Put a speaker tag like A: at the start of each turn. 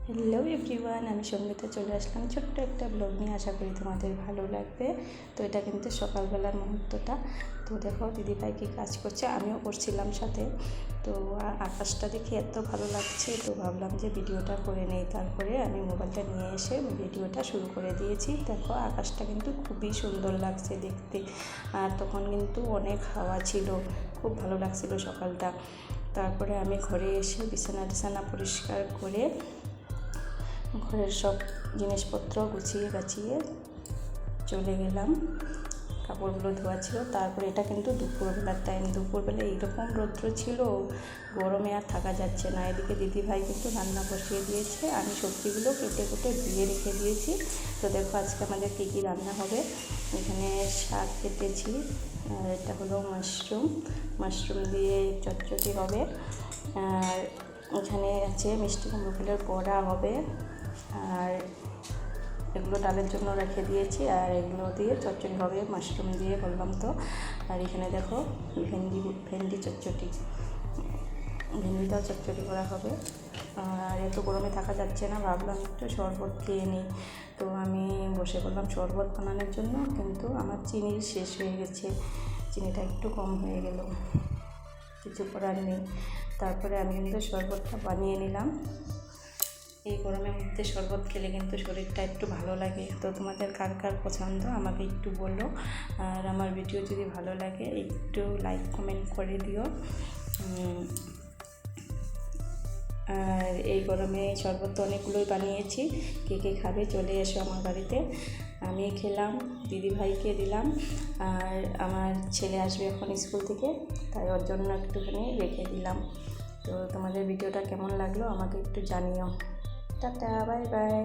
A: Hello everyone, আমি সঙ্গীতা চলে আসলাম ছোট্ট একটা ব্লগ নিয়ে। আশা করি তোমাদের ভালো লাগবে। তো এটা কিন্তু সকালবেলার মুহূর্তটা। তো দেখো দিদিভাই কী কাজ করছে, আমিও করছিলাম সাথে। তো আকাশটা দেখে এত ভালো লাগছে, তো ভাবলাম যে ভিডিওটা করে নেই। তারপরে আমি মোবাইলটা নিয়ে এসে ভিডিওটা শুরু করে দিয়েছি। দেখো আকাশটা কিন্তু খুবই সুন্দর লাগছে দেখতে, আর তখন কিন্তু অনেক হাওয়া ছিল, খুব ভালো লাগছিল সকালটা। তারপরে আমি ঘরে এসে বিছানা পরিষ্কার করে ঘরের সব জিনিসপত্র গুছিয়ে গাছিয়ে চলে গেলাম। কাপড়গুলো ধোয়া ছিল। তারপরে এটা কিন্তু দুপুরবেলার টাইম। দুপুরবেলা এইরকম রৌদ্র ছিল, গরমে আর থাকা যাচ্ছে না। এদিকে দিদিভাই কিন্তু রান্না বসিয়ে দিয়েছে, আমি সবজিগুলো কেটে ধুয়ে রেখে দিয়েছি। তো দেখো আজকে আমাদের কী কী রান্না হবে। এখানে শাক কেটেছি, আর এটা হলো মাশরুম দিয়ে চটচটি হবে। আর এখানে আছে মিষ্টি কুমড়ো ফুলের বড়া হবে, আর এগুলো ডালের জন্য রেখে দিয়েছি। আর এগুলো দিয়ে চচ্চড়ি হবে, মাশরুম দিয়ে বললাম তো। আর এখানে দেখো ভেন্ডিটাও চচ্চড়ি করা হবে। আর এত গরমে থাকা যাচ্ছে না, ভাবলাম একটু শরবত খেয়ে নিই। তো আমি বসে পড়লাম শরবত বানানোর জন্য, কিন্তু আমার চিনি শেষ হয়ে গেছে, চিনিটা একটু কম হয়ে গেল, কিছু করার নেই। তারপরে আমি কিন্তু শরবতটা বানিয়ে নিলাম। এই গরমের মধ্যে শরবত খেলে কিন্তু শরীরটা একটু ভালো লাগে। তো তোমাদের কার কার পছন্দ আমাকে একটু বলো। আর আমার ভিডিও যদি ভালো লাগে একটু লাইক কমেন্ট করে দিও। আর এই গরমে শরবত তো অনেকগুলোই বানিয়েছি, কে কে খাবে চলে এসো আমার বাড়িতে। আমি খেলাম, দিদিভাইকে দিলাম, আর আমার ছেলে আসবে এখন স্কুল থেকে, তাই ওর জন্য একটুখানি রেখে দিলাম। তো তোমাদের ভিডিওটা কেমন লাগলো আমাকে একটু জানিও। Tata, bye bye.